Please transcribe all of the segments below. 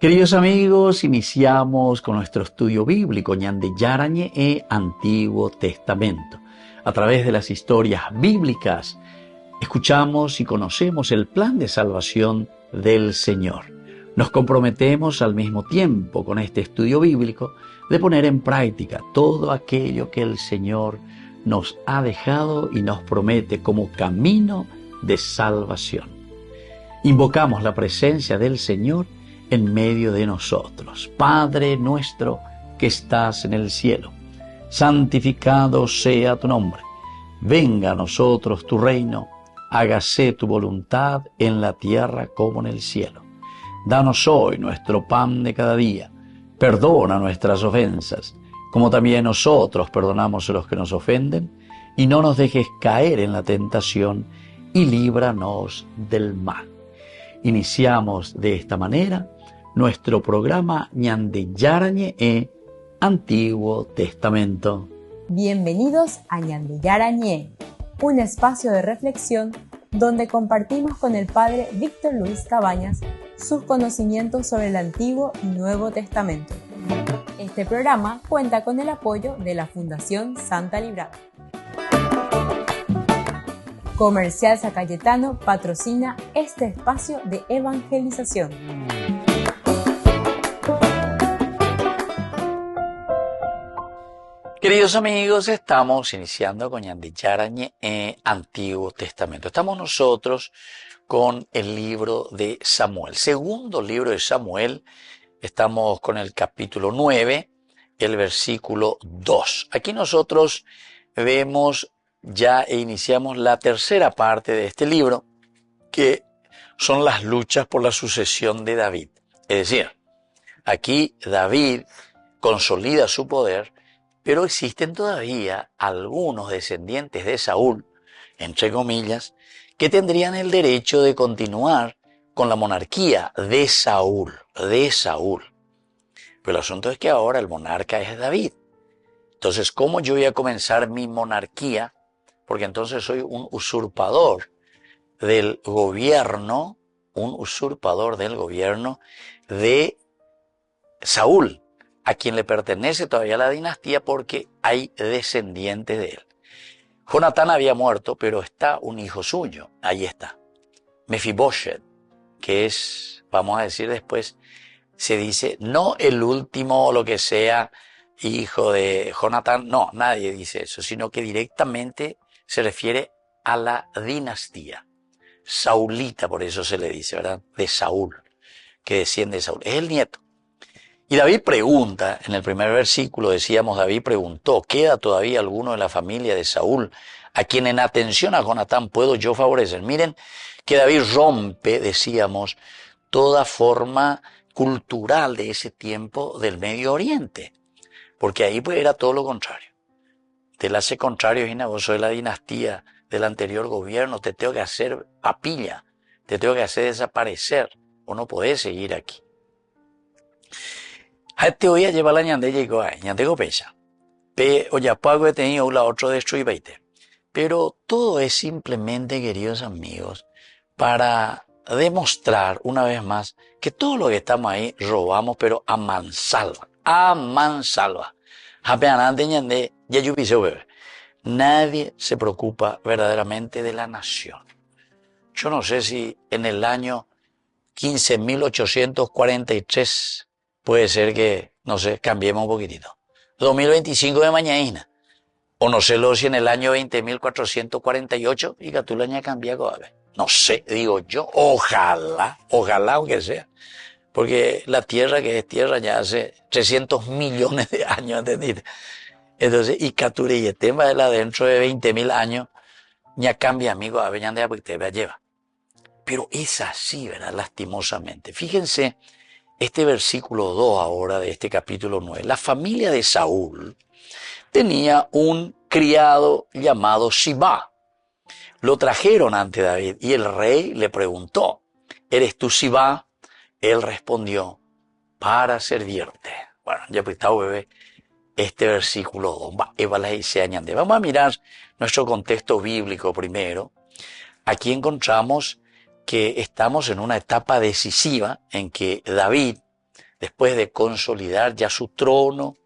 Queridos amigos, iniciamos con nuestro estudio bíblico Ñande Yarañe e Antiguo Testamento. A través de las historias bíblicas, escuchamos y conocemos el plan de salvación del Señor. Nos comprometemos al mismo tiempo con este estudio bíblico de poner en práctica todo aquello que el Señor nos ha dejado y nos promete como camino de salvación. Invocamos la presencia del Señor en medio de nosotros. Padre nuestro que estás en el cielo, santificado sea tu nombre. Venga a nosotros tu reino, hágase tu voluntad en la tierra como en el cielo. Danos hoy nuestro pan de cada día. Perdona nuestras ofensas, como también nosotros perdonamos a los que nos ofenden, y no nos dejes caer en la tentación, y líbranos del mal. Iniciamos de esta manera nuestro programa Ñande Yarañe e Antiguo Testamento. Bienvenidos a Ñande Yarañe, un espacio de reflexión donde compartimos con el Padre Víctor Luis Cabañas sus conocimientos sobre el Antiguo y Nuevo Testamento. Este programa cuenta con el apoyo de la Fundación Santa Librada. Comercial San Cayetano patrocina este espacio de evangelización. Queridos amigos, estamos iniciando con Ñande Yarañe Antiguo Testamento. Estamos nosotros con el libro de Samuel, segundo libro de Samuel. Estamos con el capítulo 9, el versículo 2. Aquí nosotros vemos ya e iniciamos la tercera parte de este libro, que son las luchas por la sucesión de David. Es decir, aquí David consolida su poder, pero existen todavía algunos descendientes de Saúl, entre comillas, que tendrían el derecho de continuar con la monarquía de Saúl. Pero el asunto es que ahora el monarca es David. Entonces, ¿cómo yo voy a comenzar mi monarquía? Porque entonces soy un usurpador del gobierno de Saúl, a quien le pertenece todavía la dinastía porque hay descendientes de él. Jonatán había muerto, pero está un hijo suyo, ahí está. Mefiboshet, que es, vamos a decir después, se dice, no el último o lo que sea hijo de Jonatán, no, nadie dice eso, sino que directamente se refiere a la dinastía. Saulita, por eso se le dice, ¿verdad? De Saúl, que desciende de Saúl. Es el nieto. Y David pregunta, en el primer versículo decíamos, David preguntó, ¿queda todavía alguno de la familia de Saúl a quien en atención a Jonatán puedo yo favorecer? Miren que David rompe, decíamos, toda forma cultural de ese tiempo del Medio Oriente, porque ahí pues era todo lo contrario. Te la hace contrario, Gina, vos sos de la dinastía del anterior gobierno, te tengo que hacer papilla, te tengo que hacer desaparecer, o no podés seguir aquí. Te voy a llevar la ñande llegó a ñande gopecha. Oye, pago he tenido la otro destruir 20. Pero todo es simplemente, queridos amigos, para demostrar una vez más que todo lo que estamos ahí robamos, pero a mansalva. A mansalva. Nadie se preocupa verdaderamente de la nación. Yo no sé si en el año 15.843 puede ser que, no sé, cambiemos un poquitito. 2025 de mañana. O no sé si en el año 20.448 y Catulaña cambia cosa. No sé, digo yo, ojalá aunque sea. Porque la tierra que es tierra ya hace 300 millones de años, ¿entendiste? Entonces, y Cature y el tema de la dentro de 20.000 años, ya cambia, amigo, a ver, ya te lleva. Pero es así, ¿verdad? Lastimosamente. Fíjense este versículo 2 ahora de este capítulo 9. La familia de Saúl tenía un criado llamado Sibá. Lo trajeron ante David y el rey le preguntó, ¿eres tú Sibá? Él respondió, para servirte. Bueno, ya pues está, bebé, este versículo 2. Vamos a mirar nuestro contexto bíblico primero. Aquí encontramos que estamos en una etapa decisiva en que David después de consolidar ya su trono,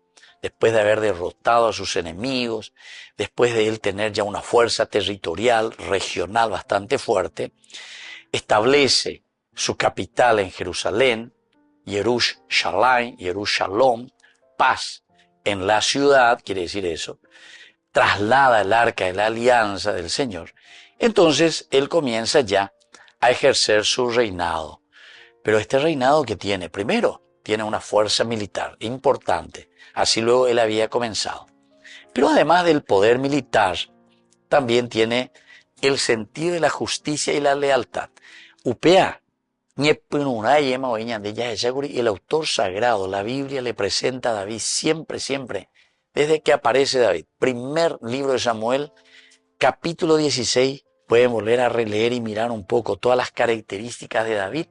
después de haber derrotado a sus enemigos, después de él tener ya una fuerza territorial, regional bastante fuerte, establece su capital en Jerusalén, Jerusalem, paz en la ciudad, quiere decir eso, traslada el arca de la alianza del Señor. Entonces él comienza ya a ejercer su reinado. Pero este reinado que tiene, primero, tiene una fuerza militar importante. Así luego él había comenzado. Pero además del poder militar, también tiene el sentido de la justicia y la lealtad. Upea, y el autor sagrado, la Biblia le presenta a David siempre, desde que aparece David. Primer libro de Samuel, capítulo 16, pueden volver a releer y mirar un poco todas las características de David.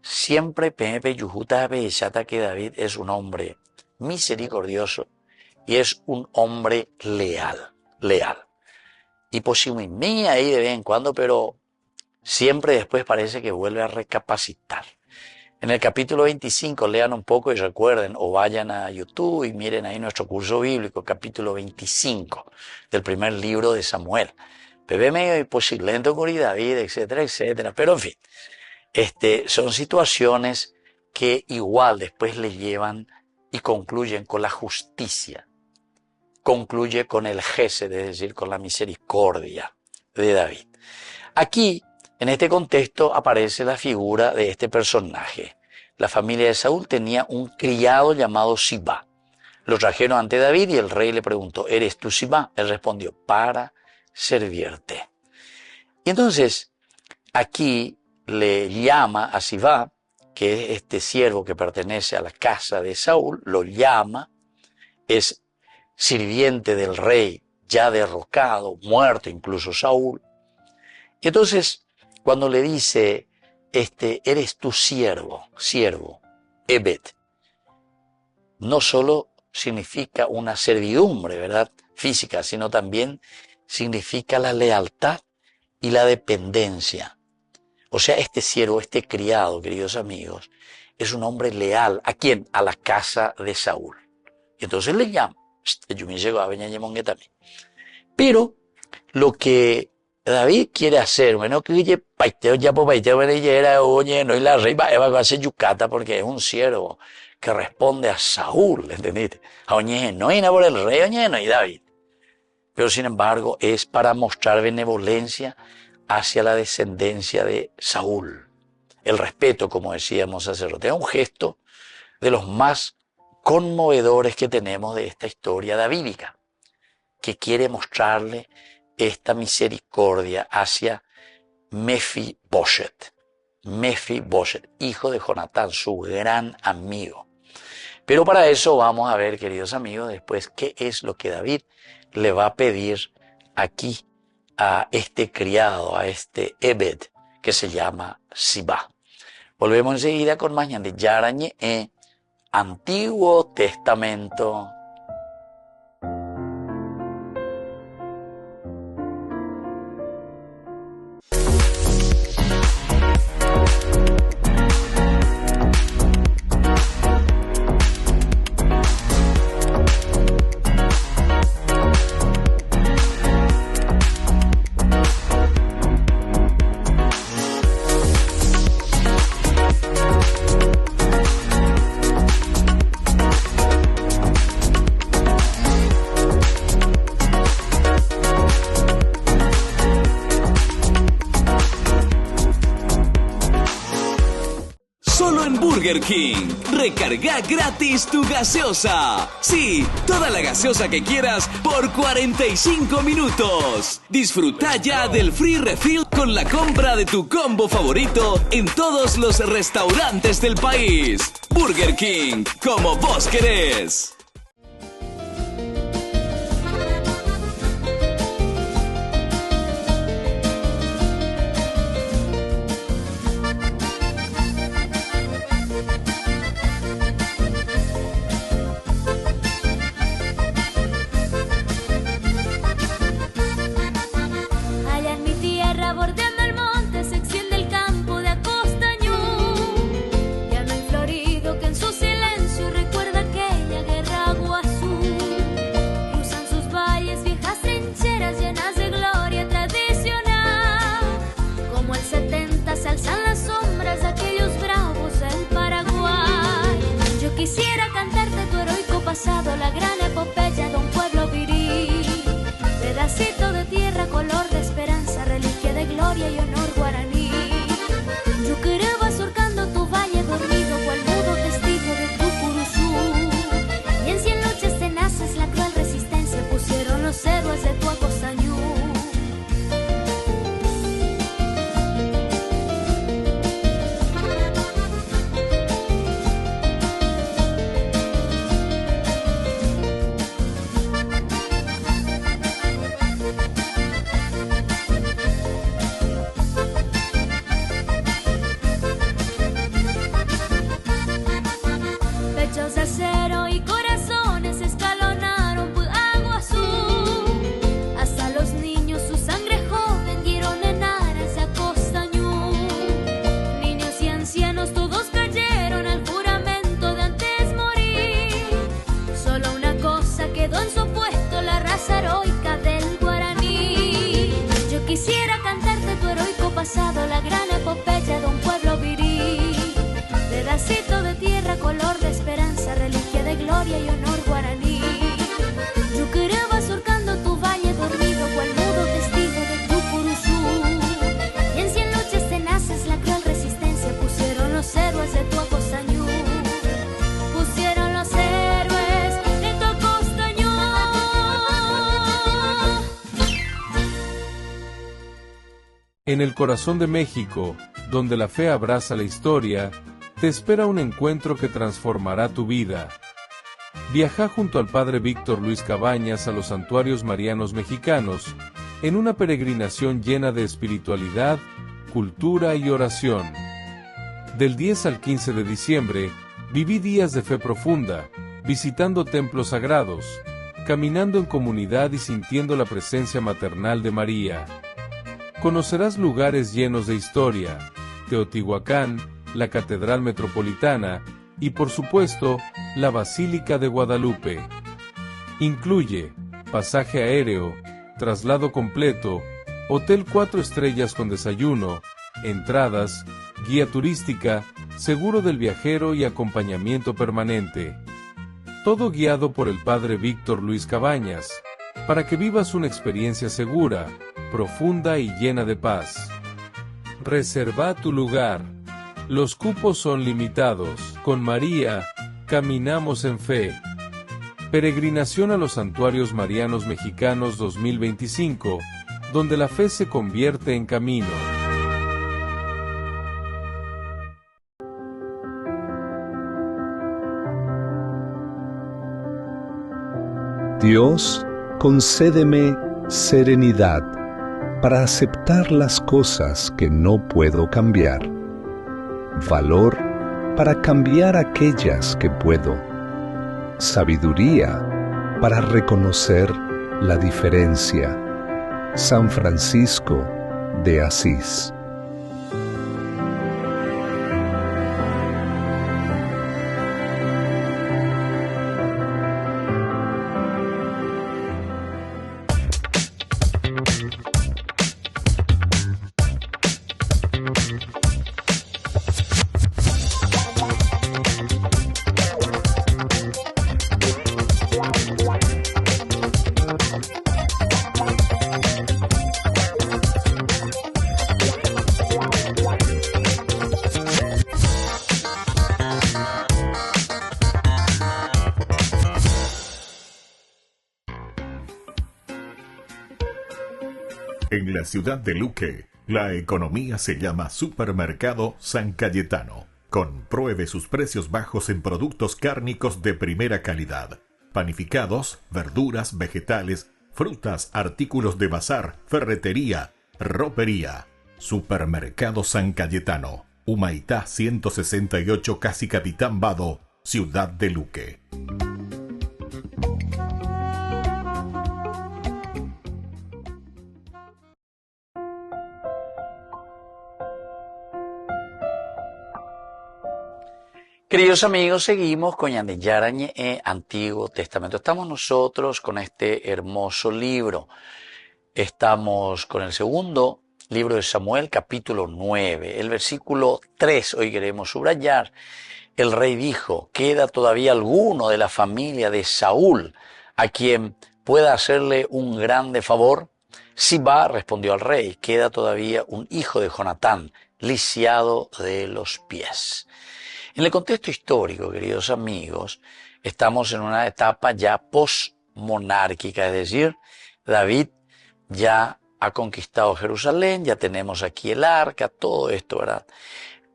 Siempre que David es un hombre misericordioso y es un hombre leal. Y posiblemente ahí de vez en cuando, pero siempre después parece que vuelve a recapacitar. En el capítulo 25 lean un poco y recuerden, o vayan a YouTube y miren ahí nuestro curso bíblico, capítulo 25 del primer libro de Samuel. Bebé medio y posilento con David, etcétera. Pero en fin, son situaciones que igual después le llevan y concluyen con la justicia. Concluye con el gesed, es decir, con la misericordia de David. Aquí, en este contexto, aparece la figura de este personaje. La familia de Saúl tenía un criado llamado Sibá. Lo trajeron ante David y el rey le preguntó, ¿eres tú Sibá? Él respondió, para servirte. Y entonces, aquí le llama a Sibá, que es este siervo que pertenece a la casa de Saúl, lo llama, es sirviente del rey, ya derrocado, muerto incluso Saúl. Y entonces, cuando le dice, eres tu siervo, Ebed, no solo significa una servidumbre, ¿verdad?, física, sino también significa la lealtad y la dependencia. O sea, este siervo, este criado, queridos amigos, es un hombre leal. ¿A quién? A la casa de Saúl. Y entonces le llama. Pero lo que David quiere hacer, bueno, que oye, paiteo ya por paiteo, oye, no, y la rey va a hacer yucata porque es un siervo que responde a Saúl, ¿entendiste? A oye, no hay nada por el rey, oye, no hay David. Pero sin embargo es para mostrar benevolencia hacia la descendencia de Saúl. El respeto, como decíamos sacerdote, es un gesto de los más conmovedores que tenemos de esta historia davídica, que quiere mostrarle esta misericordia hacia Mefiboset, hijo de Jonatán, su gran amigo. Pero para eso vamos a ver, queridos amigos, después qué es lo que David le va a pedir aquí a este criado, a este Ebed, que se llama Sibá. Volvemos enseguida con más Ñande Yarañe, Antiguo Testamento. Burger King. Recarga gratis tu gaseosa. Sí, toda la gaseosa que quieras por 45 minutos. Disfruta ya del free refill con la compra de tu combo favorito en todos los restaurantes del país. Burger King, como vos querés. Bordeando el monte se extiende el campo de Acostañú. Ya no hay florido que ensucie pasado, la gran epopeya de un pueblo viril. Pedacito de tierra, color de esperanza, reliquia de gloria y honor guaraní. Yuqueré va surcando tu valle dormido, cual mudo testigo de tu curuzú. Y en 100 noches tenaces la cruel resistencia pusieron los héroes de tu acosañú. Pechos de acero y corazones escalonaron agua azul. Hasta los niños su sangre joven dieron en aras de Acostañú. Niños y ancianos todos cayeron al juramento de antes morir. Solo una cosa quedó en su puesto, la raza heroica del guaraní. Yo quisiera cantarte tu heroico pasado, la gran epopeya de un pueblo viril. Pedacito de tierra, color de esperanza, reliquia de gloria y honor guaraní. Yuqueré va surcando tu valle dormido, cual mudo testigo de tu curuzú. Y en 100 noches tenaces la cruel resistencia pusieron los héroes de tu acostañú. Pusieron los héroes de tu acostañú. En el corazón de México, donde la fe abraza la historia, te espera un encuentro que transformará tu vida. Viaja junto al Padre Víctor Luis Cabañas a los santuarios marianos mexicanos, en una peregrinación llena de espiritualidad, cultura y oración. Del 10 al 15 de diciembre, viví días de fe profunda, visitando templos sagrados, caminando en comunidad y sintiendo la presencia maternal de María. Conocerás lugares llenos de historia, Teotihuacán, la Catedral Metropolitana y, por supuesto, la Basílica de Guadalupe. Incluye pasaje aéreo, traslado completo, hotel 4 estrellas con desayuno, entradas, guía turística, seguro del viajero y acompañamiento permanente. Todo guiado por el Padre Víctor Luis Cabañas, para que vivas una experiencia segura, profunda y llena de paz. Reserva tu lugar. Los cupos son limitados. Con María, caminamos en fe. Peregrinación a los Santuarios Marianos Mexicanos 2025, donde la fe se convierte en camino. Dios, concédeme serenidad para aceptar las cosas que no puedo cambiar. Valor para cambiar aquellas que puedo. Sabiduría para reconocer la diferencia. San Francisco de Asís. En la ciudad de Luque, la economía se llama Supermercado San Cayetano. Compruebe sus precios bajos en productos cárnicos de primera calidad. Panificados, verduras, vegetales, frutas, artículos de bazar, ferretería, ropería. Supermercado San Cayetano. Humaitá 168, Casi Capitán Vado, ciudad de Luque. Queridos amigos, seguimos con Ñande Yarañe e Antiguo Testamento. Estamos nosotros con este hermoso libro. Estamos con el segundo libro de Samuel, capítulo 9. El versículo 3, hoy queremos subrayar. el rey dijo, ¿queda todavía alguno de la familia de Saúl a quien pueda hacerle un grande favor? Sibá respondió al rey, queda todavía un hijo de Jonatán, lisiado de los pies. En el contexto histórico, queridos amigos, estamos en una etapa ya posmonárquica, es decir, David ya ha conquistado Jerusalén, ya tenemos aquí el arca, todo esto, ¿verdad?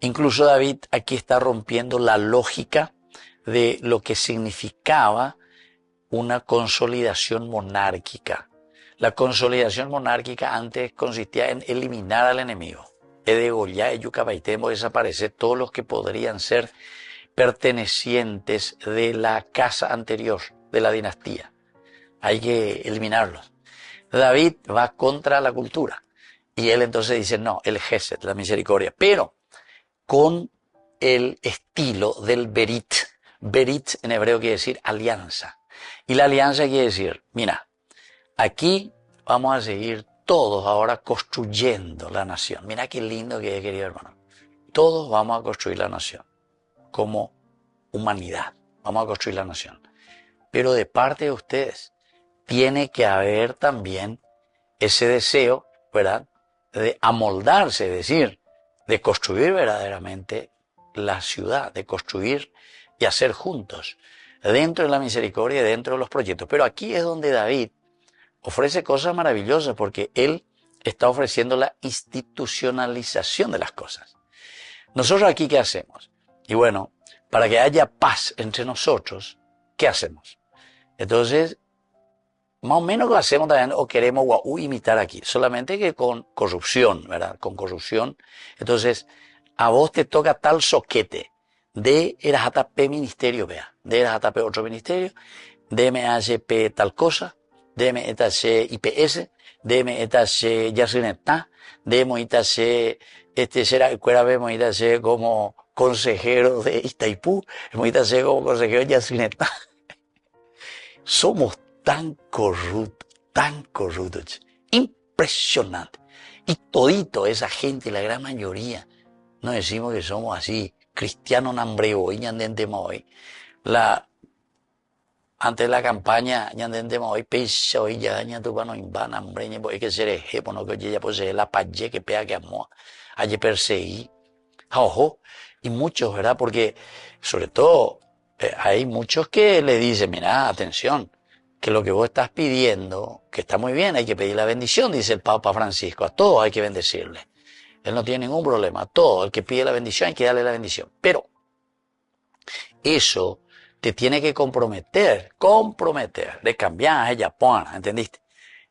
Incluso David aquí está rompiendo la lógica de lo que significaba una consolidación monárquica. La consolidación monárquica antes consistía en eliminar al enemigo. Edegollar, Yucabaitemo, desaparecer todos los que podrían ser pertenecientes de la casa anterior, de la dinastía. Hay que eliminarlos. David va contra la cultura. Y él entonces dice, no, el Gesed, la misericordia. Pero con el estilo del Berit. Berit en hebreo quiere decir alianza. Y la alianza quiere decir, mira, aquí vamos a seguir todos ahora construyendo la nación. Mira qué lindo que es, querido hermano. Todos vamos a construir la nación. Como humanidad, vamos a construir la nación. Pero de parte de ustedes, tiene que haber también ese deseo, ¿verdad?, de amoldarse, es decir, de construir verdaderamente la ciudad, de construir y hacer juntos, dentro de la misericordia y dentro de los proyectos. Pero aquí es donde David ofrece cosas maravillosas, porque él está ofreciendo la institucionalización de las cosas. Nosotros aquí, ¿qué hacemos? Y bueno, para que haya paz entre nosotros, ¿qué hacemos? Entonces, más o menos lo hacemos también, o queremos imitar aquí, solamente que con corrupción, ¿verdad? Con corrupción. Entonces, a vos te toca tal soquete de RJP ministerio, vea, de RJP otro ministerio, de MHP tal cosa, de MHC IPS, de MHC Yacinetá, de MHC, será, cuera vemos MHC como consejero de Itaipú, MHC como consejero de Yacinetá. Somos tan corruptos, impresionante. Y todito esa gente, la gran mayoría, no decimos que somos así, cristianos nambreo, y ñandentemos antes de la campaña, ñandentemos hoy, pesa hoy, ya daña tu pano invana, hambre, hay que ser ejepo, no que ya pues la paye que pega que amó, hay perseguir, ojo, y muchos, ¿verdad? Porque, sobre todo, hay muchos que le dicen, mira, atención, que lo que vos estás pidiendo, que está muy bien, hay que pedir la bendición, dice el Papa Francisco, a todos hay que bendecirle. Él no tiene ningún problema, a todo el que pide la bendición hay que darle la bendición. Pero eso te tiene que comprometer de cambiar a ella, ¿entendiste?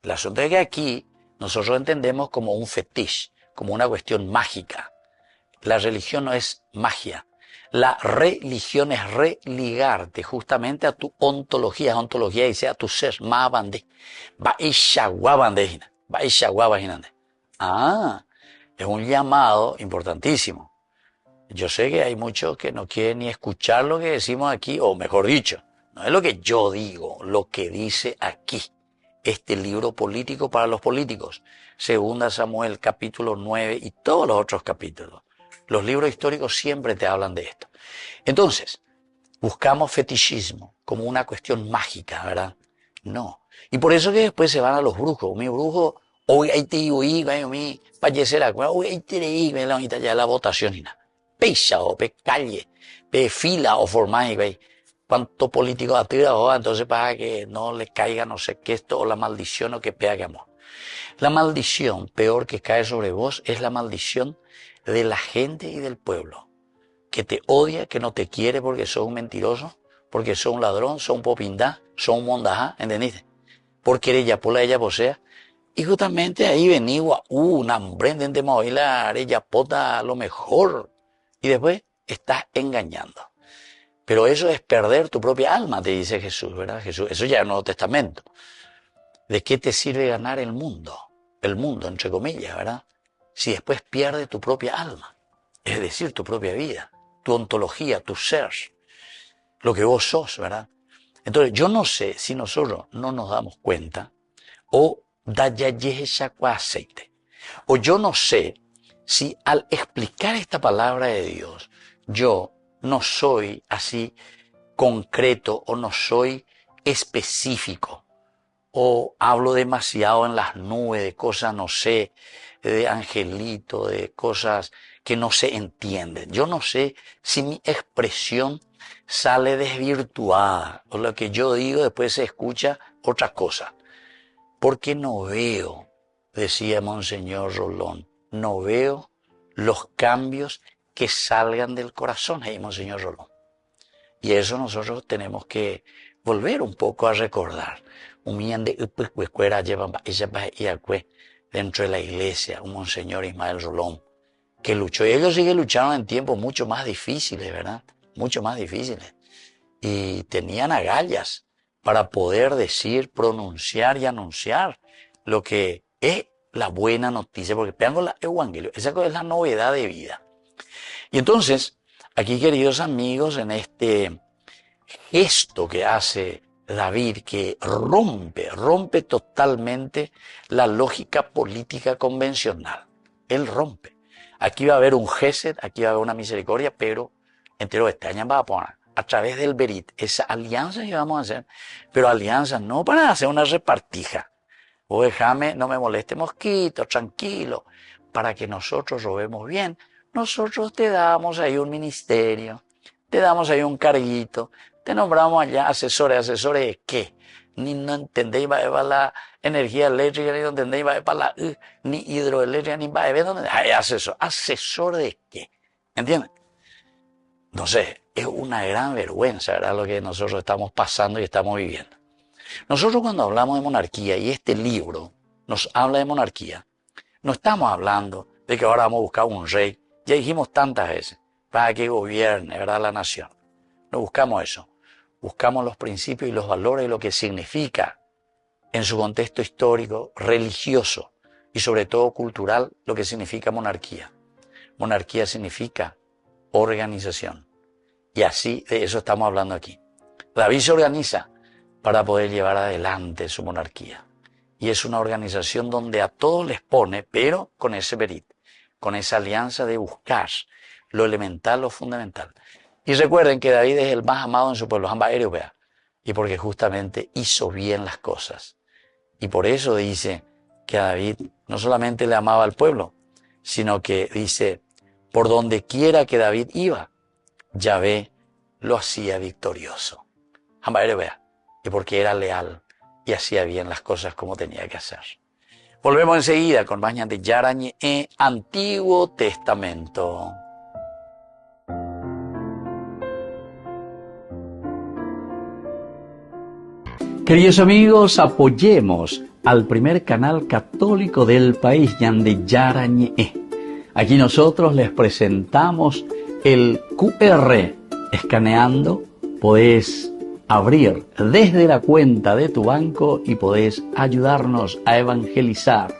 El asunto es que aquí nosotros entendemos como un fetiche, como una cuestión mágica. La religión no es magia. La religión es religarte justamente a tu ontología. Ontología dice a tu ser. Es un llamado importantísimo. Yo sé que hay muchos que no quieren ni escuchar lo que decimos aquí, o mejor dicho, no es lo que yo digo, lo que dice aquí. Este libro político para los políticos. 2 Samuel capítulo 9 y todos los otros capítulos. Los libros históricos siempre te hablan de esto. Entonces, buscamos fetichismo como una cuestión mágica, ¿verdad? No. Y por eso que después se van a los brujos. Mi brujo, hoy hay te digo, mi fallecerá, hoy hay te digo, ya la votación y nada. Peisa o pe calle, pe fila o formáis, ¿veis? Cuánto político atira, entonces para que no le caiga no sé qué esto, o la maldición o que pega que amor. La maldición peor que cae sobre vos es la maldición de la gente y del pueblo, que te odia, que no te quiere porque sos un mentiroso, porque sos un ladrón, sos un popindá, sos un mondajá, ¿entendiste? Porque eres ya por la ella posea. Y justamente ahí venía una emprendente movilar, ella pota a lo mejor, y después estás engañando. Pero eso es perder tu propia alma, te dice Jesús, ¿verdad? Jesús, eso ya es el Nuevo Testamento. ¿De qué te sirve ganar el mundo? El mundo, entre comillas, ¿verdad? Si después pierdes tu propia alma, es decir, tu propia vida, tu ontología, tu ser, lo que vos sos, ¿verdad? Entonces, yo no sé si nosotros no nos damos cuenta, o aceite, o yo no sé si al explicar esta palabra de Dios, yo no soy así concreto o no soy específico o hablo demasiado en las nubes de cosas, no sé, de angelito, de cosas que no se entienden. Yo no sé si mi expresión sale desvirtuada o lo que yo digo después se escucha otra cosa. Porque no veo, decía Monseñor Rolón, no veo los cambios que salgan del corazón, ahí Monseñor Rolón. Y eso nosotros tenemos que volver un poco a recordar. Dentro de la iglesia, un Monseñor Ismael Rolón, que luchó. Y ellos sí que lucharon en tiempos mucho más difíciles, ¿verdad? Mucho más difíciles. Y tenían agallas para poder decir, pronunciar y anunciar lo que es la buena noticia, porque pegan la evangelio, esa es la novedad de vida. Y entonces, aquí, queridos amigos, en este gesto que hace David, que rompe totalmente la lógica política convencional. Él rompe. Aquí va a haber un gesed, aquí va a haber una misericordia, pero entero este año va a poner a través del Berit, esa alianza que vamos a hacer, pero alianza no para hacer una repartija. Vos déjame, no me moleste mosquito, tranquilo, para que nosotros robemos bien. Nosotros te damos ahí un ministerio, te damos ahí un carguito, te nombramos allá asesores de qué. Ni no entendéis va la energía eléctrica, ni no entendéis va para la ni hidroeléctrica, ni va a ver dónde. ¿Asesor de qué? ¿Entienden? Entonces, es una gran vergüenza, ¿verdad? Lo que nosotros estamos pasando y estamos viviendo. Nosotros cuando hablamos de monarquía, y este libro nos habla de monarquía, no estamos hablando de que ahora vamos a buscar un rey. Ya dijimos tantas veces, para que gobierne, ¿verdad?, la nación. No buscamos eso. Buscamos los principios y los valores de lo que significa en su contexto histórico, religioso y sobre todo cultural, lo que significa monarquía. Monarquía significa organización. Y así de eso estamos hablando aquí. David se organiza para poder llevar adelante su monarquía. Y es una organización donde a todos les pone, pero con ese Berit, con esa alianza de buscar lo elemental, lo fundamental. Y recuerden que David es el más amado en su pueblo, y porque justamente hizo bien las cosas. Y por eso dice que a David no solamente le amaba al pueblo, sino que dice, por donde quiera que David iba, Yahvé lo hacía victorioso. Y porque era leal y hacía bien las cosas como tenía que hacer. Volvemos enseguida con más Ñande Yarañe en Antiguo Testamento. Queridos amigos, apoyemos al primer canal católico del país, Ñande Yarañe. Aquí nosotros les presentamos el QR. Escaneando, podés abrir desde la cuenta de tu banco y podés ayudarnos a evangelizar.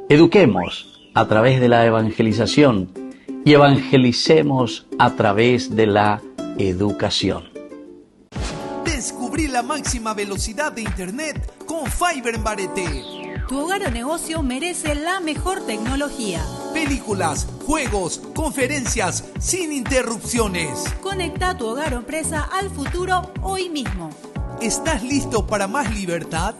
Eduquemos a través de la evangelización y evangelicemos a través de la educación. Descubrí la máxima velocidad de Internet con Fiber en Barete. Tu hogar o negocio merece la mejor tecnología. Películas, juegos, conferencias, sin interrupciones. Conecta tu hogar o empresa al futuro hoy mismo. ¿Estás listo para más libertad?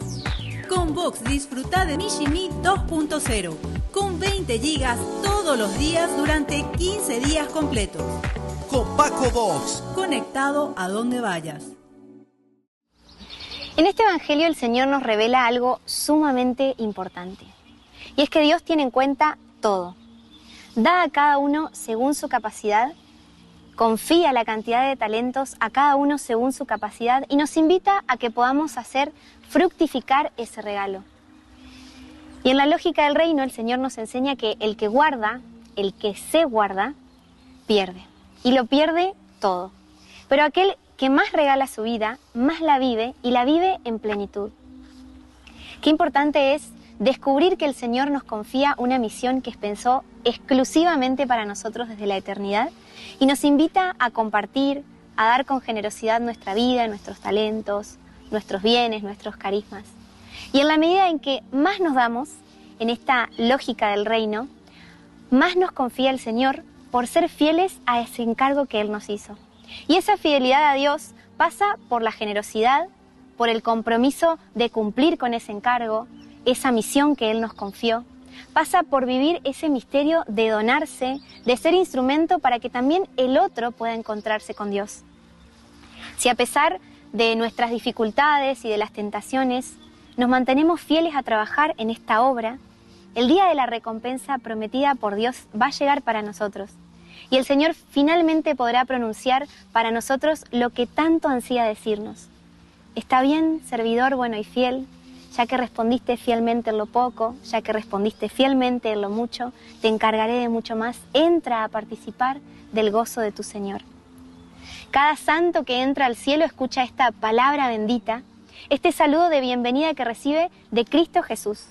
Con Vox disfruta de Mishimi 2.0, con 20 gigas todos los días durante 15 días completos. Con Paco Vox. Conectado a donde vayas. En este evangelio el Señor nos revela algo sumamente importante. Y es que Dios tiene en cuenta todo. Da a cada uno según su capacidad, confía la cantidad de talentos a cada uno según su capacidad y nos invita a que podamos hacer fructificar ese regalo. Y en la lógica del reino el Señor nos enseña que el que guarda, el que se guarda, pierde. Y lo pierde todo. Pero aquel que más regala su vida, más la vive y la vive en plenitud. Qué importante es descubrir que el Señor nos confía una misión que pensó exclusivamente para nosotros desde la eternidad y nos invita a compartir, a dar con generosidad nuestra vida, nuestros talentos, nuestros bienes, nuestros carismas. Y en la medida en que más nos damos en esta lógica del reino, más nos confía el Señor por ser fieles a ese encargo que Él nos hizo. Y esa fidelidad a Dios pasa por la generosidad, por el compromiso de cumplir con ese encargo, esa misión que Él nos confió. Pasa por vivir ese misterio de donarse, de ser instrumento para que también el otro pueda encontrarse con Dios. Si a pesar de nuestras dificultades y de las tentaciones, nos mantenemos fieles a trabajar en esta obra, el día de la recompensa prometida por Dios va a llegar para nosotros. Y el Señor finalmente podrá pronunciar para nosotros lo que tanto ansía decirnos. Está bien, servidor bueno y fiel, ya que respondiste fielmente en lo poco, ya que respondiste fielmente en lo mucho, te encargaré de mucho más. Entra a participar del gozo de tu Señor. Cada santo que entra al cielo escucha esta palabra bendita, este saludo de bienvenida que recibe de Cristo Jesús.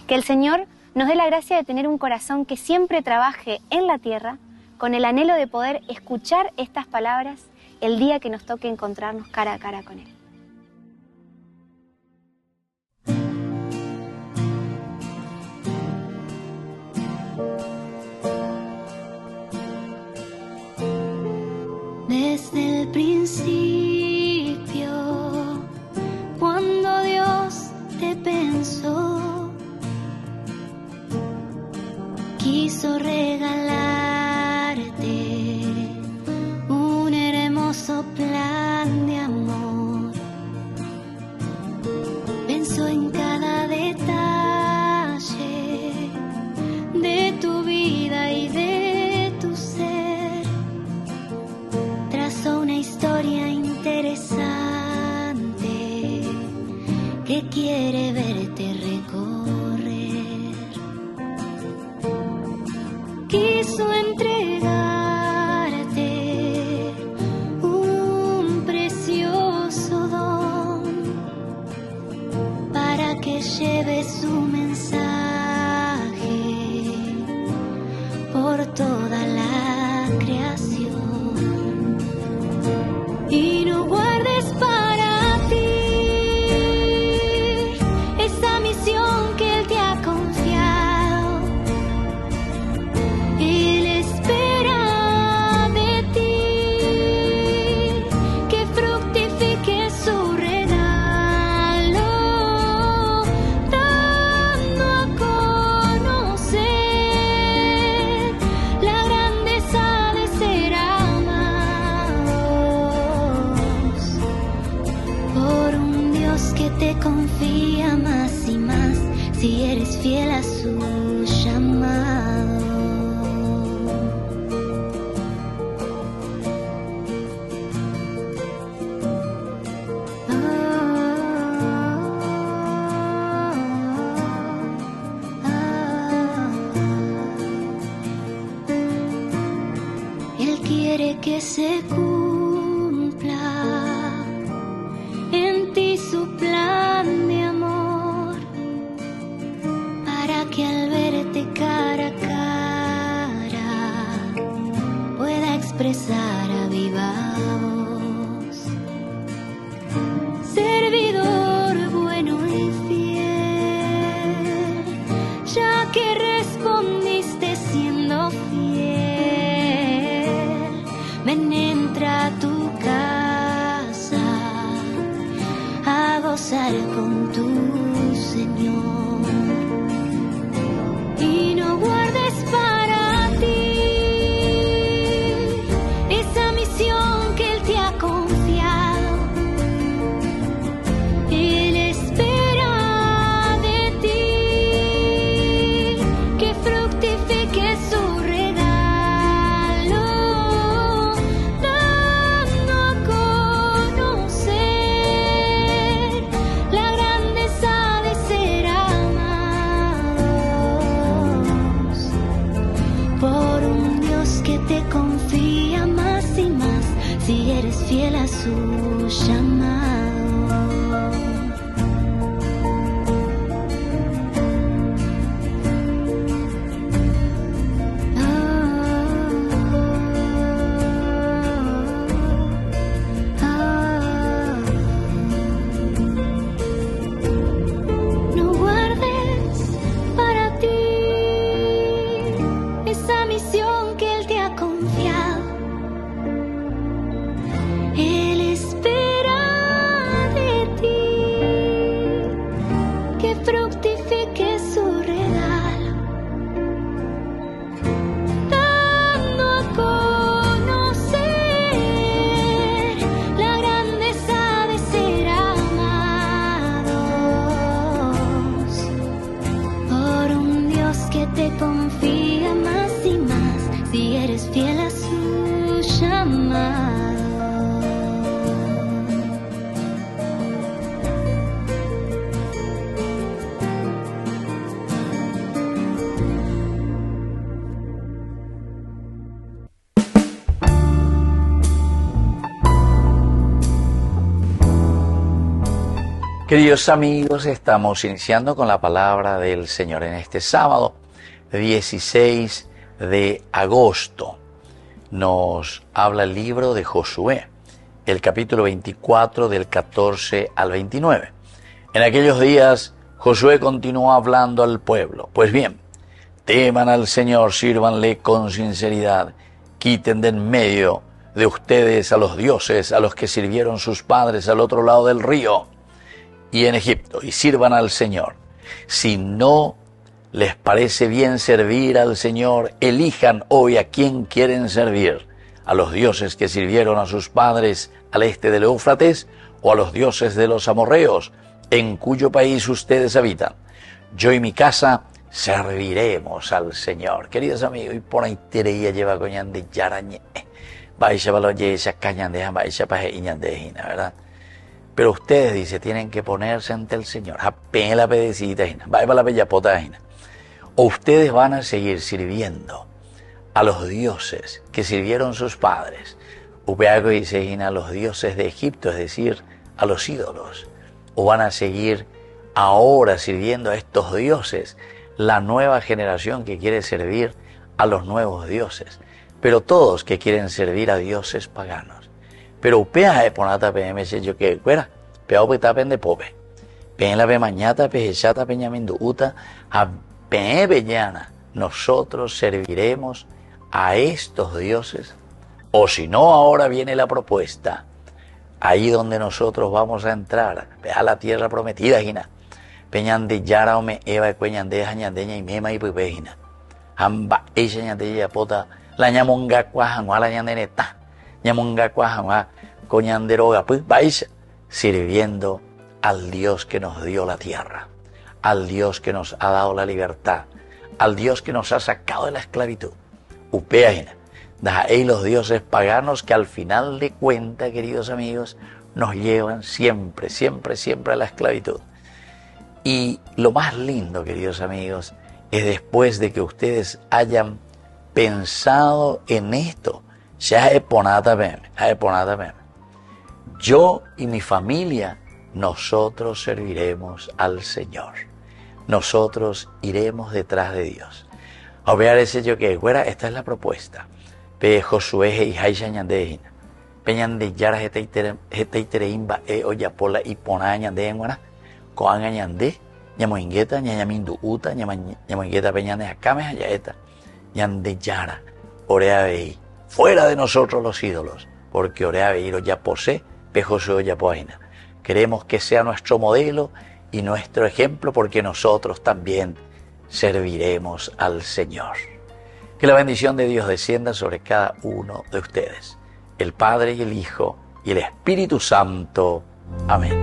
Que el Señor nos dé la gracia de tener un corazón que siempre trabaje en la tierra con el anhelo de poder escuchar estas palabras el día que nos toque encontrarnos cara a cara con Él. Desde el principio, cuando Dios te pensó, quiso regalarte un hermoso plan de amor. Pensó en cada detalle de tu vida y de tu ser. Trazó una historia interesante que quiere verte recorrer. Quiso entregarte un precioso don para que lleves su mensaje por toda la creación. Y no guardes para ti esa misión que Él te ha confiado. Él espera de ti que fructifique su regalo, dando a conocer la grandeza de ser amados por un Dios que te confía más y más si eres fiel a su llamado. Él quiere que se cumpla en ti su plan de amor, para que al verte cara a cara pueda expresar a viva voz: servidor bueno y fiel, ya que respondiste siendo fiel, ven, entra a tu casa a gozar con tu Señor. Y no guardes para ti esa misión que Él te ha confiado. Él espera de ti que fructifique su regalo, dando a conocer la grandeza de ser amados por un Dios que te confía más y más si eres fiel a su llamado. No guardes para ti esa misión que Queridos amigos, estamos iniciando con la palabra del Señor en este sábado, 16 de agosto. Nos habla el libro de Josué, el capítulo 24 del 14 al 29. En aquellos días, Josué continuó hablando al pueblo. Pues bien, teman al Señor, sírvanle con sinceridad, quiten de en medio de ustedes a los dioses a los que sirvieron sus padres al otro lado del río y en Egipto, y sirvan al Señor. Si no les parece bien servir al Señor, elijan hoy a quién quieren servir, a los dioses que sirvieron a sus padres al este del Éufrates, o a los dioses de los amorreos, en cuyo país ustedes habitan. Yo y mi casa serviremos al Señor. Queridos amigos, y por ahí tereía lleva coñan de yarañe. Vaya para los yesas cañandejas, vaya para iñandejina, ¿verdad? Pero ustedes, dice, tienen que ponerse ante el Señor. Apenas la pedecita, vaya para la bellapota, o ustedes van a seguir sirviendo a los dioses que sirvieron sus padres. Upeago dice, a los dioses de Egipto, es decir, a los ídolos. O van a seguir ahora sirviendo a estos dioses, la nueva generación que quiere servir a los nuevos dioses. Pero todos que quieren servir a dioses paganos. Pero upea de ponata PM yo que fuera, pea upetapen de pope. Pen la pe mañata pe hechata peñamindu uta a pe peñana. Nosotros serviremos a estos dioses. O si no, ahora viene la propuesta. Ahí donde nosotros vamos a entrar, a la tierra prometida, Gina. Peñande yara o me eva cueñande jañandeña y mema y pipejina. Amba ella ñandeña pota la ñamonga cuajangua la ñandeneta. Ñamonga cuajangua coñanderoga, pues vais sirviendo al Dios que nos dio la tierra, al Dios que nos ha dado la libertad, al Dios que nos ha sacado de la esclavitud. Upeajina. Ahí los dioses paganos que al final de cuentas, queridos amigos, nos llevan siempre, siempre, siempre a la esclavitud. Y lo más lindo, queridos amigos, es después de que ustedes hayan pensado en esto, yo y mi familia, nosotros serviremos al Señor. Nosotros iremos detrás de Dios. A ver, ese yo que fuera, esta es la propuesta. Pe Josué y Haisha ñandejina. Peñande yara heteitere oyapola y pona ñande enguana. Coanga ñande, ñamoingueta, ñamindu uta, ñamoingueta peñande acame hayaeta. Ñande yara, orea vei. Fuera de nosotros los ídolos, porque orea vei lo ya posee, pe Josué oyapoaina. Queremos que sea nuestro modelo y nuestro ejemplo, porque nosotros también serviremos al Señor. Que la bendición de Dios descienda sobre cada uno de ustedes, el Padre y el Hijo y el Espíritu Santo. Amén.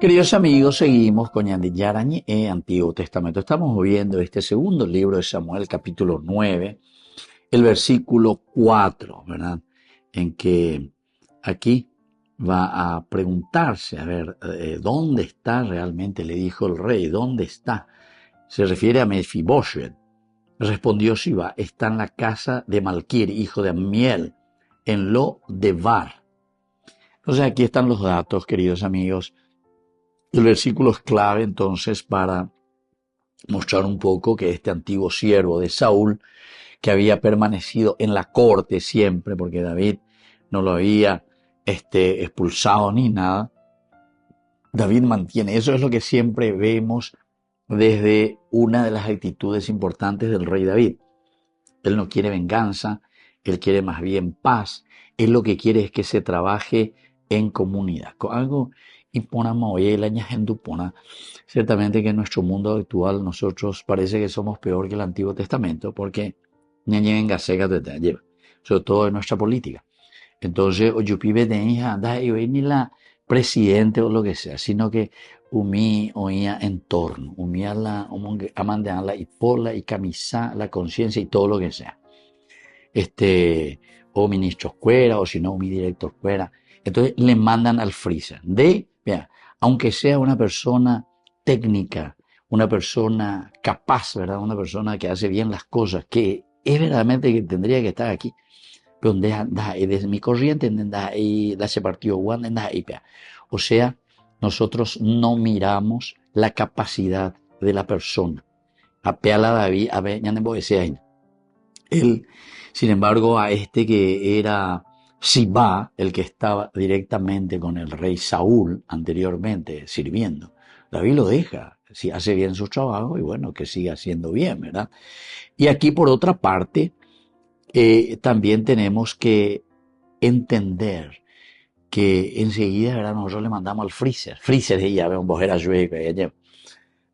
Queridos amigos, seguimos con Ñande Yarañe, Antiguo Testamento. Estamos viendo este segundo libro de Samuel, capítulo 9, el versículo 4, ¿verdad? En que aquí va a preguntarse, a ver, ¿dónde está realmente? Le dijo el rey, ¿dónde está? Se refiere a Mefiboshet. Respondió Siba, está en la casa de Malquir, hijo de Amiel, en Lo Debar. Entonces aquí están los datos, queridos amigos. El versículo es clave entonces para mostrar un poco que este antiguo siervo de Saúl, que había permanecido en la corte siempre, porque David no lo había expulsado ni nada, David mantiene. Eso es lo que siempre vemos desde una de las actitudes importantes del rey David. Él no quiere venganza, él quiere más bien paz. Él lo que quiere es que se trabaje en comunidad. Algo y ponamos hoy el año pona. Ciertamente que en nuestro mundo actual nosotros parece que somos peor que el Antiguo Testamento porque sobre todo en nuestra política. Entonces, o yo pibe de hija, anda y ni la presidente o lo que sea, sino que umí oía entorno, umía la amandean la hipola y camisa, la conciencia y todo lo que sea. O ministros fuera, o si no, mi director fuera. Entonces le mandan al freezer. Vea, aunque sea una persona técnica, una persona capaz, ¿verdad? Una persona que hace bien las cosas, que es verdaderamente que tendría que estar aquí. Pero desde mi corriente, y se partió o sea, nosotros no miramos la capacidad de la persona. Él, sin embargo, a este que era Sibá, el que estaba directamente con el rey Saúl anteriormente sirviendo, David lo deja, si hace bien su trabajo y bueno, que siga haciendo bien, ¿verdad? Y aquí por otra parte, también tenemos que entender que enseguida, ¿verdad? Nosotros le mandamos al freezer y ya vemos,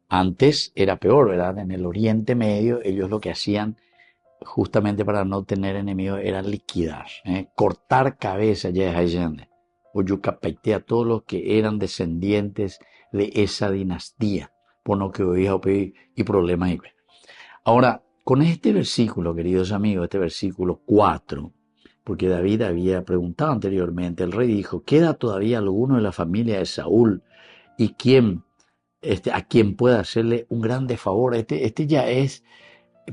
antes era peor, ¿verdad? En el Oriente Medio ellos lo que hacían justamente para no tener enemigos era liquidar, cortar cabeza ya Allende, o yucapaité a todos los que eran descendientes de esa dinastía, por lo que hoy y problemas. Ahora, con este versículo, queridos amigos, este versículo 4, porque David había preguntado anteriormente, el rey dijo, ¿queda todavía alguno de la familia de Saúl y a quien pueda hacerle un grande favor? Este ya es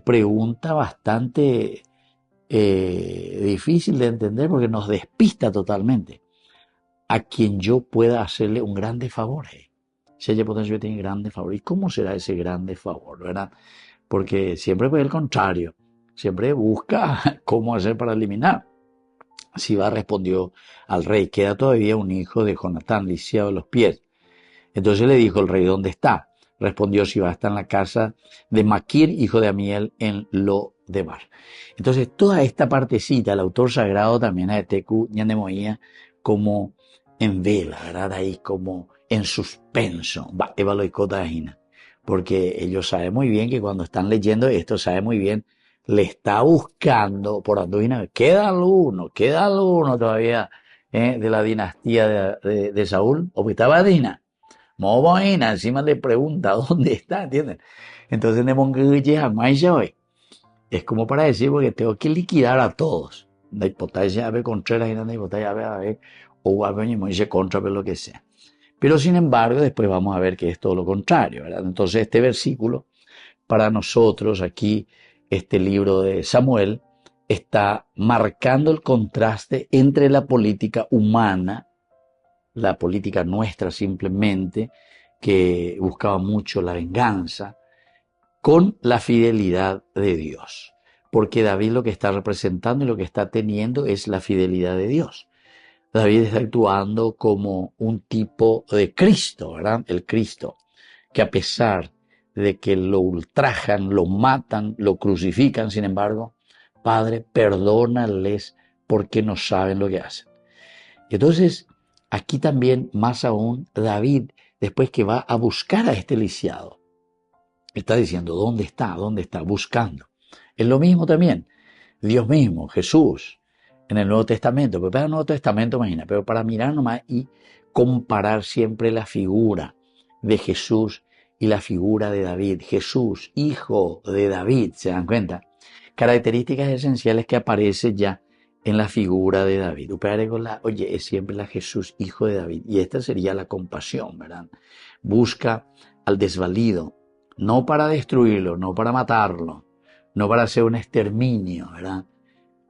pregunta bastante difícil de entender porque nos despista totalmente. A quien yo pueda hacerle un grande favor. Si ella potencia tiene grande favor. ¿Y cómo será ese grande favor, verdad? Porque siempre fue el contrario. Siempre busca cómo hacer para eliminar. Sibá respondió al rey, queda todavía un hijo de Jonatán lisiado de los pies. Entonces le dijo el rey, ¿dónde está? Respondió Sibá, está en la casa de Maquir, hijo de Amiel, en Lo-debar. Entonces toda esta partecita, el autor sagrado también a Tecu Ñandemoía, como en vela, ¿verdad? Ahí como en suspenso. Porque ellos saben muy bien que cuando están leyendo esto, saben muy bien, le está buscando por Anduina, queda alguno todavía de la dinastía de Saúl, o que estaba Dina. Moboina, encima le pregunta dónde está, ¿entienden? Entonces es como para decir, porque tengo que liquidar a todos. La hipotesia ave Contreras y la hipotesia ave o ave contra lo que sea. Pero sin embargo, después vamos a ver que es todo lo contrario, ¿verdad? Entonces este versículo, para nosotros aquí, este libro de Samuel, está marcando el contraste entre la política humana, la política nuestra simplemente, que buscaba mucho la venganza, con la fidelidad de Dios. Porque David lo que está representando y lo que está teniendo es la fidelidad de Dios. David está actuando como un tipo de Cristo, ¿verdad? El Cristo, que a pesar de que lo ultrajan, lo matan, lo crucifican, sin embargo, Padre, perdónales porque no saben lo que hacen. Entonces, aquí también, más aún, David, después que va a buscar a este lisiado, está diciendo, ¿dónde está? ¿Dónde está? Buscando. Es lo mismo también, Dios mismo, Jesús, en el Nuevo Testamento, pero para el Nuevo Testamento, imagina, pero para mirar nomás y comparar siempre la figura de Jesús y la figura de David. Jesús, hijo de David, ¿se dan cuenta? Características esenciales que aparecen ya en la figura de David. Oye, es siempre la Jesús, hijo de David. Y esta sería la compasión, ¿verdad? Busca al desvalido, no para destruirlo, no para matarlo, no para hacer un exterminio, ¿verdad?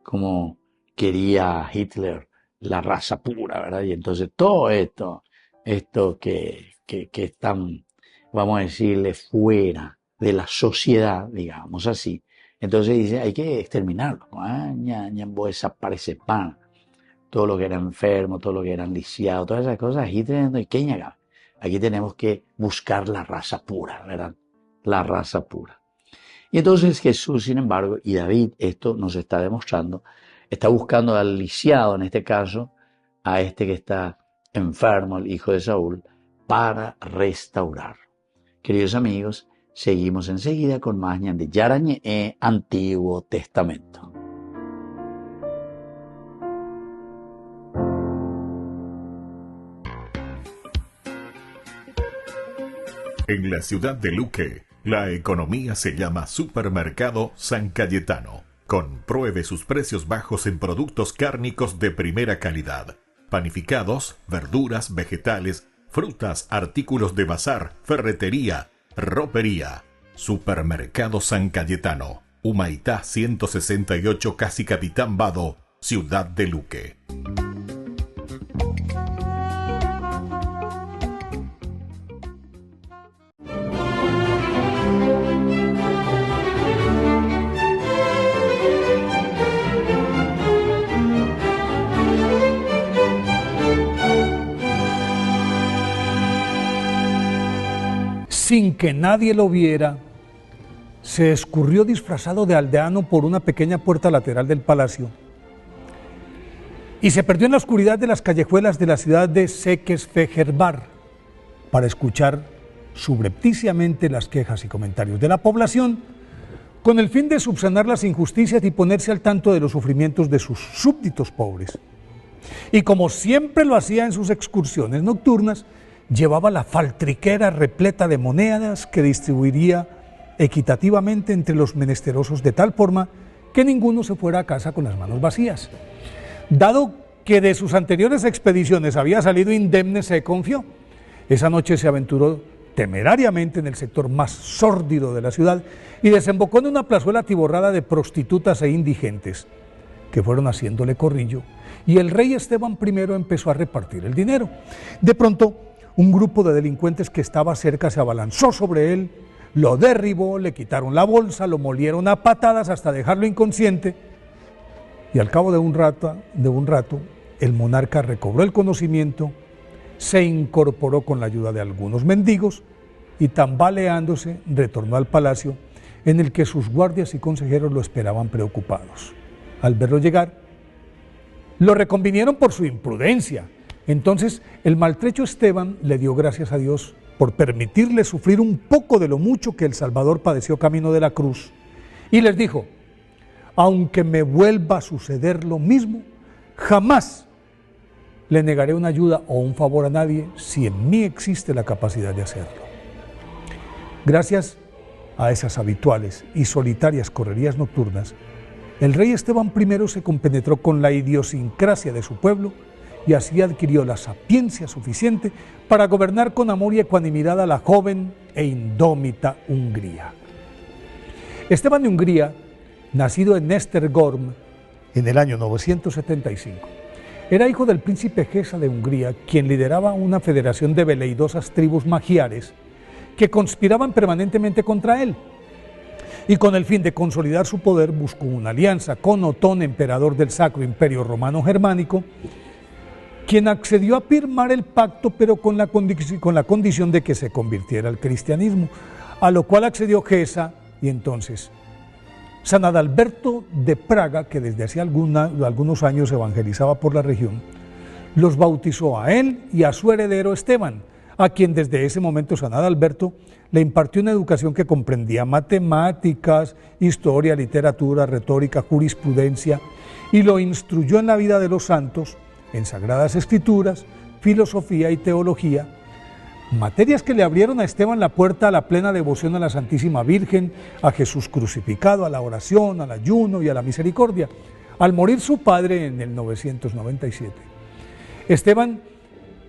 Como quería Hitler, la raza pura, ¿verdad? Y entonces todo esto que están, vamos a decirle, fuera de la sociedad, digamos así. Entonces dice, hay que exterminarlo. Desaparece pan. Todo lo que era enfermo, todo lo que eran lisiados, todas esas cosas. Aquí tenemos que buscar la raza pura, ¿verdad? La raza pura. Y entonces Jesús, sin embargo, y David, esto nos está demostrando, está buscando al lisiado, en este caso, a este que está enfermo el hijo de Saúl, para restaurar. Queridos amigos, seguimos enseguida con más Ñande Yarañe e Antiguo Testamento. En la ciudad de Luque, la economía se llama Supermercado San Cayetano. Compruebe sus precios bajos en productos cárnicos de primera calidad. Panificados, verduras, vegetales, frutas, artículos de bazar, ferretería, ropería. Supermercado San Cayetano, Humaitá 168, Casi Capitán Vado, ciudad de Luque. Sin que nadie lo viera, se escurrió disfrazado de aldeano por una pequeña puerta lateral del palacio y se perdió en la oscuridad de las callejuelas de la ciudad de Sequesfejerbar para escuchar subrepticiamente las quejas y comentarios de la población con el fin de subsanar las injusticias y ponerse al tanto de los sufrimientos de sus súbditos pobres. Y como siempre lo hacía en sus excursiones nocturnas, llevaba la faltriquera repleta de monedas que distribuiría equitativamente entre los menesterosos de tal forma que ninguno se fuera a casa con las manos vacías. Dado que de sus anteriores expediciones había salido indemne, se confió. Esa noche se aventuró temerariamente en el sector más sórdido de la ciudad y desembocó en una plazuela atiborrada de prostitutas e indigentes que fueron haciéndole corrillo, y el rey Esteban I empezó a repartir el dinero. De pronto, un grupo de delincuentes que estaba cerca se abalanzó sobre él, lo derribó, le quitaron la bolsa, lo molieron a patadas hasta dejarlo inconsciente, y al cabo de un rato, el monarca recobró el conocimiento, se incorporó con la ayuda de algunos mendigos y, tambaleándose, retornó al palacio, en el que sus guardias y consejeros lo esperaban preocupados. Al verlo llegar, lo reconvinieron por su imprudencia. Entonces el maltrecho Esteban le dio gracias a Dios por permitirle sufrir un poco de lo mucho que el Salvador padeció camino de la cruz, y les dijo: aunque me vuelva a suceder lo mismo, jamás le negaré una ayuda o un favor a nadie si en mí existe la capacidad de hacerlo. Gracias a esas habituales y solitarias correrías nocturnas, el rey Esteban I se compenetró con la idiosincrasia de su pueblo y así adquirió la sapiencia suficiente para gobernar con amor y ecuanimidad a la joven e indómita Hungría. Esteban de Hungría, nacido en Esztergom en el año 975, era hijo del príncipe Gesa de Hungría, quien lideraba una federación de veleidosas tribus magiares que conspiraban permanentemente contra él, y con el fin de consolidar su poder buscó una alianza con Otón, emperador del Sacro Imperio Romano Germánico, quien accedió a firmar el pacto, pero con la condición de que se convirtiera al cristianismo, a lo cual accedió Gesa, y entonces San Adalberto de Praga, que desde hacía algunos años evangelizaba por la región, los bautizó a él y a su heredero Esteban, a quien desde ese momento San Adalberto le impartió una educación que comprendía matemáticas, historia, literatura, retórica, jurisprudencia, y lo instruyó en la vida de los santos, en Sagradas Escrituras, filosofía y teología, materias que le abrieron a Esteban la puerta a la plena devoción a la Santísima Virgen, a Jesús crucificado, a la oración, al ayuno y a la misericordia, al morir su padre en el 997. Esteban,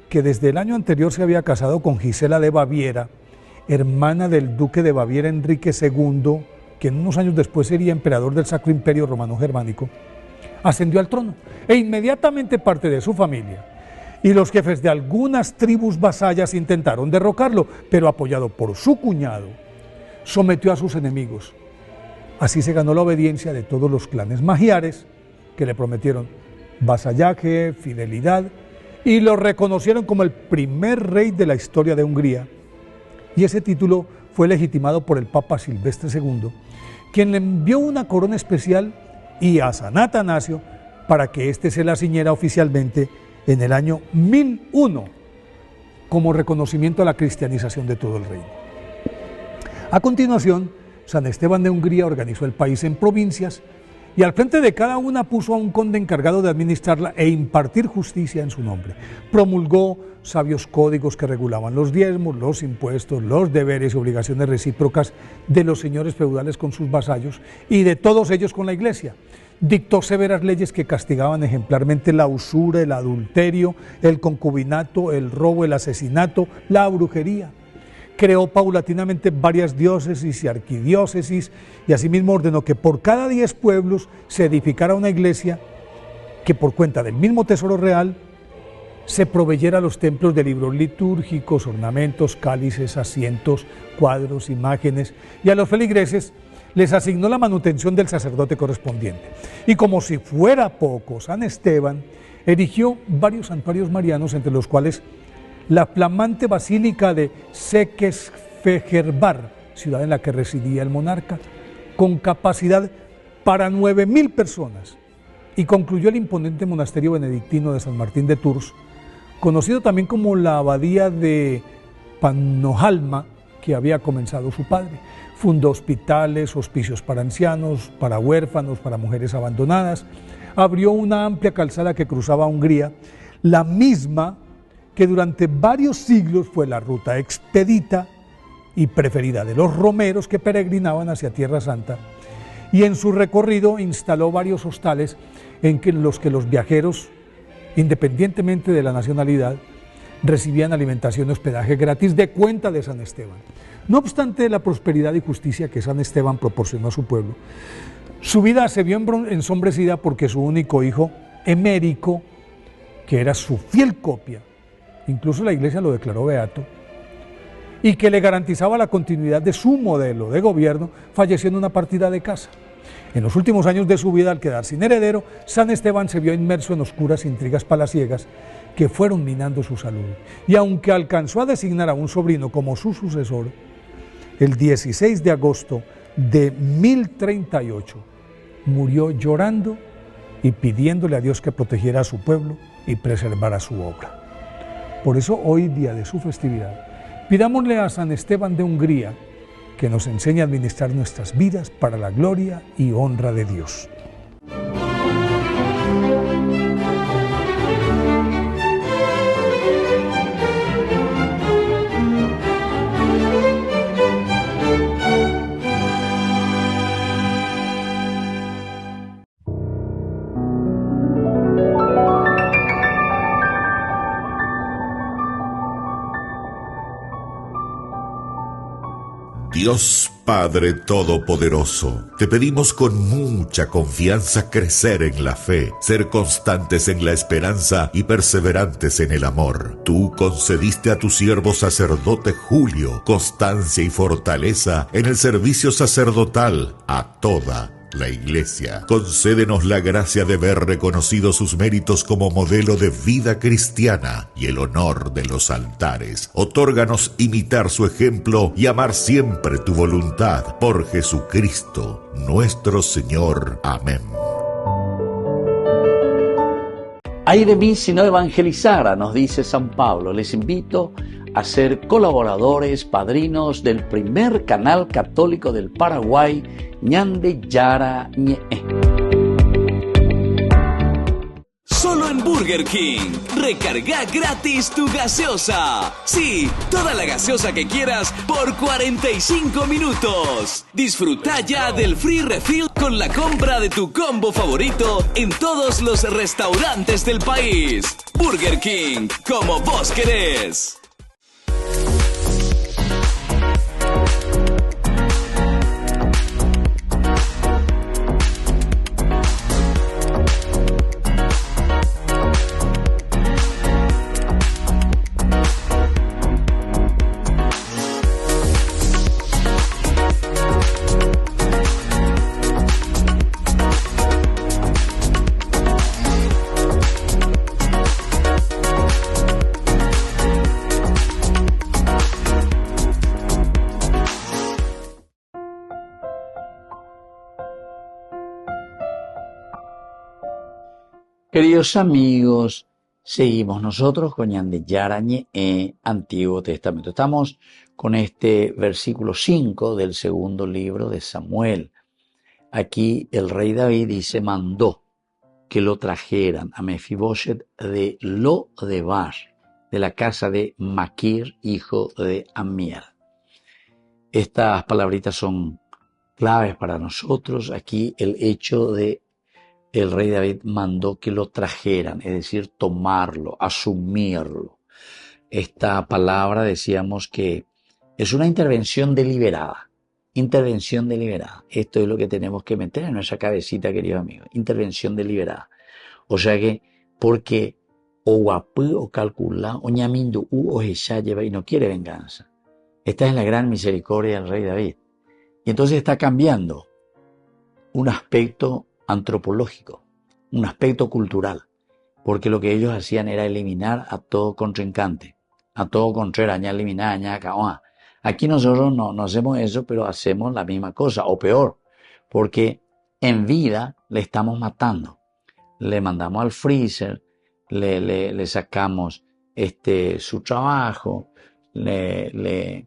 que desde el año anterior se había casado con Gisela de Baviera, hermana del duque de Baviera Enrique II, que unos años después sería emperador del Sacro Imperio Romano Germánico, ascendió al trono e inmediatamente parte de su familia y los jefes de algunas tribus vasallas intentaron derrocarlo, pero apoyado por su cuñado, sometió a sus enemigos. Así se ganó la obediencia de todos los clanes magiares, que le prometieron vasallaje, fidelidad, y lo reconocieron como el primer rey de la historia de Hungría, y ese título fue legitimado por el Papa Silvestre II, quien le envió una corona especial y a San Atanasio para que éste se la ciñera oficialmente en el año 1001 como reconocimiento a la cristianización de todo el reino. A continuación, San Esteban de Hungría organizó el país en provincias y al frente de cada una puso a un conde encargado de administrarla e impartir justicia en su nombre. Promulgó sabios códigos que regulaban los diezmos, los impuestos, los deberes y obligaciones recíprocas de los señores feudales con sus vasallos y de todos ellos con la Iglesia. Dictó severas leyes que castigaban ejemplarmente la usura, el adulterio, el concubinato, el robo, el asesinato, la brujería. Creó paulatinamente varias diócesis y arquidiócesis y asimismo ordenó que por cada 10 pueblos se edificara una iglesia que por cuenta del mismo tesoro real se proveyera a los templos de libros litúrgicos, ornamentos, cálices, asientos, cuadros, imágenes, y a los feligreses les asignó la manutención del sacerdote correspondiente. Y como si fuera poco, San Esteban erigió varios santuarios marianos, entre los cuales la flamante basílica de Székesfehérvár, ciudad en la que residía el monarca, con capacidad para 9.000 personas, y concluyó el imponente monasterio benedictino de San Martín de Tours, conocido también como la abadía de Pannonhalma, que había comenzado su padre. Fundó hospitales, hospicios para ancianos, para huérfanos, para mujeres abandonadas. Abrió una amplia calzada que cruzaba Hungría, la misma que durante varios siglos fue la ruta expedita y preferida de los romeros que peregrinaban hacia Tierra Santa, y en su recorrido instaló varios hostales en los que los viajeros, independientemente de la nacionalidad, recibían alimentación y hospedaje gratis de cuenta de San Esteban. No obstante la prosperidad y justicia que San Esteban proporcionó a su pueblo, su vida se vio ensombrecida porque su único hijo, Emérico, que era su fiel copia, incluso la Iglesia lo declaró beato, y que le garantizaba la continuidad de su modelo de gobierno, falleció en una partida de caza. En los últimos años de su vida, al quedar sin heredero, San Esteban se vio inmerso en oscuras intrigas palaciegas que fueron minando su salud. Y aunque alcanzó a designar a un sobrino como su sucesor, el 16 de agosto de 1038 murió llorando y pidiéndole a Dios que protegiera a su pueblo y preservara su obra. Por eso hoy, día de su festividad, pidámosle a San Esteban de Hungría que nos enseñe a administrar nuestras vidas para la gloria y honra de Dios. Dios Padre Todopoderoso, te pedimos con mucha confianza crecer en la fe, ser constantes en la esperanza y perseverantes en el amor. Tú concediste a tu siervo sacerdote Julio constancia y fortaleza en el servicio sacerdotal a toda la Iglesia. Concédenos la gracia de ver reconocidos sus méritos como modelo de vida cristiana y el honor de los altares. Otórganos imitar su ejemplo y amar siempre tu voluntad. Por Jesucristo, nuestro Señor. Amén. Ay de mí si no evangelizara, nos dice San Pablo. Les invito a ser colaboradores, padrinos del primer canal católico del Paraguay, Ñande Yara Ñe. Solo en Burger King. Recarga gratis tu gaseosa. Sí, toda la gaseosa que quieras por 45 minutos. Disfruta ya del free refill con la compra de tu combo favorito en todos los restaurantes del país. Burger King, como vos querés. Queridos amigos, Seguimos nosotros con Ñande Yarañe Antiguo Testamento. Estamos con este versículo 5 del segundo libro de Samuel. Aquí el rey David dice, mandó que lo trajeran a Mefiboshet de Lo-debar, de la casa de Maquir, hijo de Amiel. Estas palabritas son claves para nosotros. Aquí el hecho de el rey David mandó que lo trajeran, es decir, tomarlo, asumirlo. Esta palabra decíamos que es una intervención deliberada. Intervención deliberada. Esto es lo que tenemos que meter en nuestra cabecita, querido amigo. Intervención deliberada. O sea que, porque o guapú o calcula o ñamindu o ella lleva y no quiere venganza. Esta es la gran misericordia del rey David. Y entonces está cambiando un aspecto antropológico, un aspecto cultural, porque lo que ellos hacían era eliminar a todo contrincante, a todo contreras, eliminar, Aquí nosotros no hacemos eso, pero hacemos la misma cosa, o peor, porque en vida le estamos matando. Le mandamos al freezer, le sacamos su trabajo,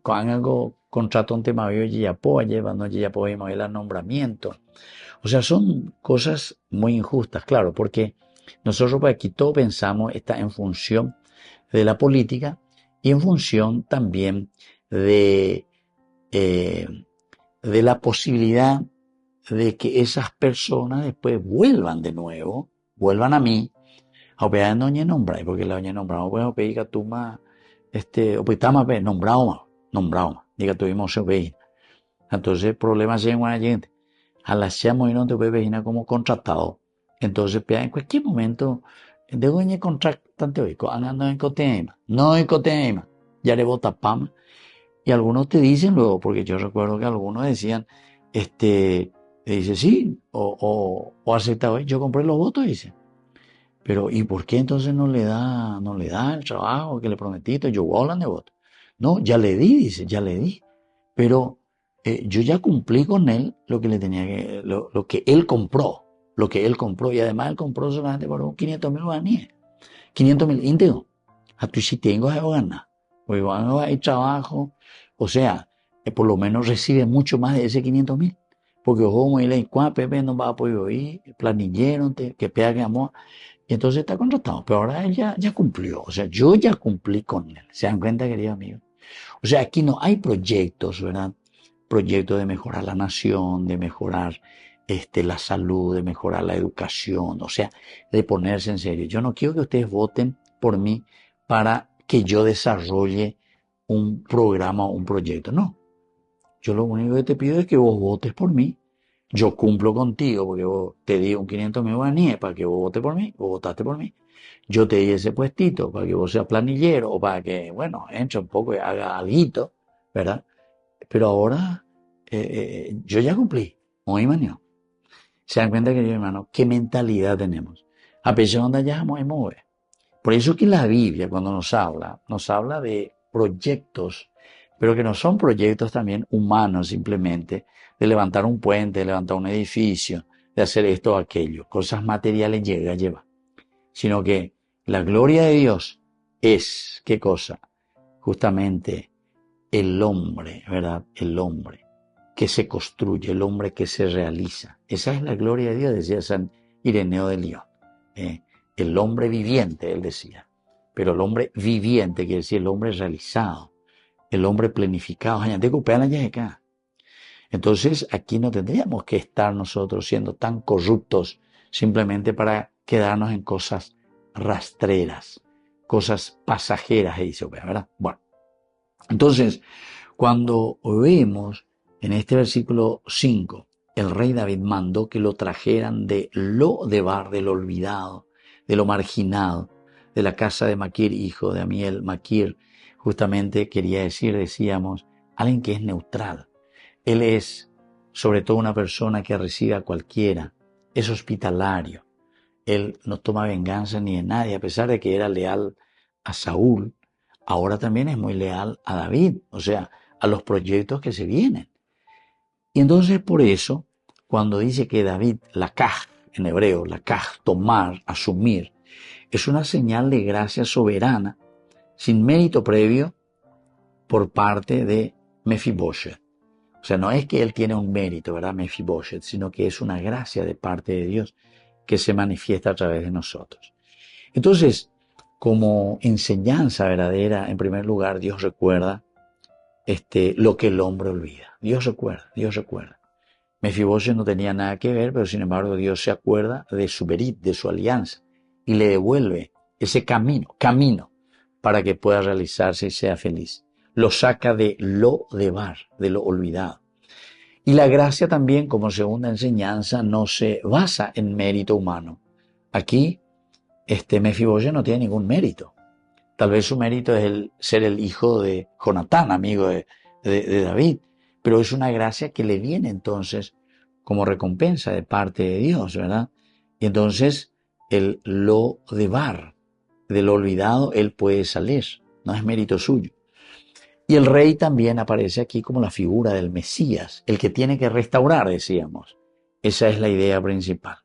con algo contrato un tema y apoya, llevando y apoyamos el nombramiento. O sea, son cosas muy injustas, claro, porque nosotros por aquí todo pensamos está en función de la política y en función también de la posibilidad de que esas personas después vuelvan de nuevo, vuelvan a mí, a operar en doña nombra, porque la doña nombra no puede pedir que tú más, o pues está más nombrado más, diga tuvimos se ve. Entonces, problemas llegan a la gente. A la chamo y no te puede ver como contratado. Entonces, en cualquier momento, de doña contratante hoy, andando en cotema, no en cotema, ya le vota pam. Y algunos te dicen luego, porque yo recuerdo que algunos decían, dice sí, o acepta hoy, yo compré los votos, dice. Pero, ¿y por qué entonces no le da el trabajo que le prometiste? Yo voy de voto. No, ya le di, dice, ya le di. Pero yo ya cumplí con él lo que le tenía que, lo que él compró, y además él compró solamente por 500.000 guaraníes, 500.000 íntegros. A tu si tengo que ganar, porque cuando hay trabajo, o sea, por lo menos recibe mucho más de ese 500.000, porque como él en Pepe no va a poder ir, planillero, que pega que amor, y entonces está contratado, pero ahora él ya cumplió, o sea, yo ya cumplí con él, ¿se dan cuenta, querido amigo? O sea, aquí no hay proyectos, ¿verdad? Proyectos de mejorar la nación, de mejorar la salud, de mejorar la educación, o sea, de ponerse en serio. Yo no quiero que ustedes voten por mí para que yo desarrolle un programa o un proyecto, no. Yo lo único que te pido es que vos votes por mí. Yo cumplo contigo porque vos te di un 500.000 guaraníes para que vos votes por mí, vos votaste por mí. Yo te di ese puestito para que vos seas planillero o para que, bueno, entre un poco y haga algo, ¿verdad? Pero ahora yo ya cumplí, muy mañana. ¿Se dan cuenta, querido hermano, qué mentalidad tenemos? A pesar de ya vamos a mover. Por eso que la Biblia, cuando nos habla de proyectos, pero que no son proyectos también humanos simplemente, de levantar un puente, de levantar un edificio, de hacer esto o aquello, cosas materiales lleva, sino que la gloria de Dios es, ¿qué cosa? Justamente el hombre, ¿verdad? El hombre que se construye, el hombre que se realiza. Esa es la gloria de Dios, decía San Ireneo de Lyon. El hombre viviente, él decía. Pero el hombre viviente quiere decir el hombre realizado, el hombre planificado. Entonces, aquí no tendríamos que estar nosotros siendo tan corruptos simplemente para quedarnos en cosas rastreras, cosas pasajeras, dice, ¿verdad? Bueno, entonces, cuando vemos en este versículo 5, el rey David mandó que lo trajeran de Lo-debar, del olvidado, de lo marginado, de la casa de Maquir, hijo de Amiel. Maquir justamente quería decir, decíamos, alguien que es neutral. Él es sobre todo una persona que recibe a cualquiera, es hospitalario. Él no toma venganza ni de nadie, a pesar de que era leal a Saúl, ahora también es muy leal a David, o sea, a los proyectos que se vienen. Y entonces por eso, cuando dice que David, lakaj, en hebreo, lakaj, tomar, asumir, es una señal de gracia soberana, sin mérito previo por parte de Mefiboset. O sea, no es que él tiene un mérito, ¿verdad, Mefiboset? Sino que es una gracia de parte de Dios que se manifiesta a través de nosotros. Entonces, como enseñanza verdadera, en primer lugar, Dios recuerda lo que el hombre olvida. Dios recuerda. Mefiboset no tenía nada que ver, pero sin embargo Dios se acuerda de su berit, de su alianza, y le devuelve ese camino para que pueda realizarse y sea feliz. Lo saca de lo debar, de lo olvidado. Y la gracia también, como segunda enseñanza, no se basa en mérito humano. Aquí, Mefiboset no tiene ningún mérito. Tal vez su mérito es ser el hijo de Jonatán, amigo de David, pero es una gracia que le viene entonces como recompensa de parte de Dios, ¿verdad? Y entonces, el lo debar, de lo olvidado, él puede salir, no es mérito suyo. Y el rey también aparece aquí como la figura del Mesías, el que tiene que restaurar, decíamos. Esa es la idea principal.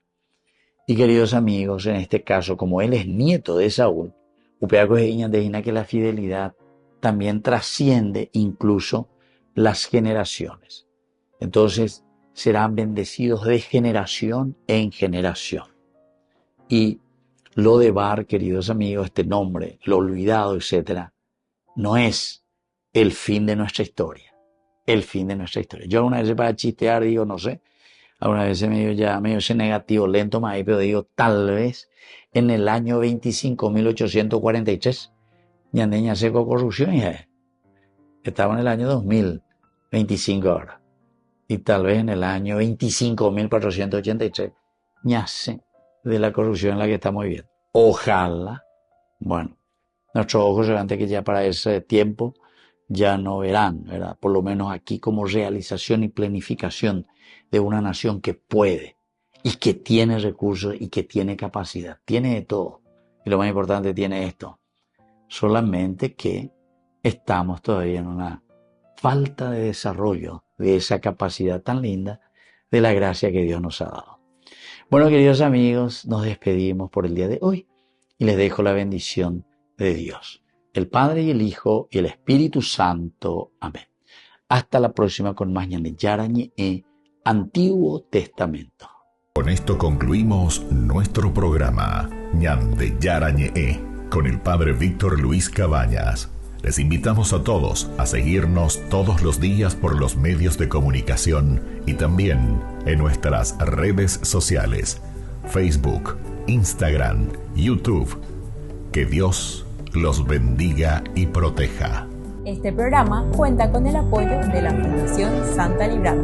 Y queridos amigos, en este caso, como él es nieto de Saúl, upeaco es que la fidelidad también trasciende incluso las generaciones. Entonces, serán bendecidos de generación en generación. Y lo debar, queridos amigos, este nombre, lo olvidado, etcétera, no es el fin de nuestra historia. El fin de nuestra historia. Yo alguna vez para chistear digo, no sé, alguna vez medio ese negativo lento más ahí, pero digo, tal vez en el año 25.843, ñandeña seco corrupción, y estaba en el año 2025 ahora. Y tal vez en el año 25.483, ñace de la corrupción en la que estamos viviendo. Ojalá, bueno, nuestros ojos realmente que ya para ese tiempo ya no verán, ¿verdad? Por lo menos aquí como realización y planificación de una nación que puede y que tiene recursos y que tiene capacidad, tiene de todo. Y lo más importante, tiene esto. Solamente que estamos todavía en una falta de desarrollo de esa capacidad tan linda de la gracia que Dios nos ha dado. Bueno, queridos amigos, nos despedimos por el día de hoy y les dejo la bendición de Dios, el Padre y el Hijo y el Espíritu Santo. Amén. Hasta la próxima con más Ñande Yarañe Antiguo Testamento. Con esto concluimos nuestro programa Ñande Yarañe con el Padre Víctor Luis Cabañas. Les invitamos a todos a seguirnos todos los días por los medios de comunicación y también en nuestras redes sociales, Facebook, Instagram, YouTube. Que Dios los bendiga y proteja. Este programa cuenta con el apoyo de la Fundación Santa Librada.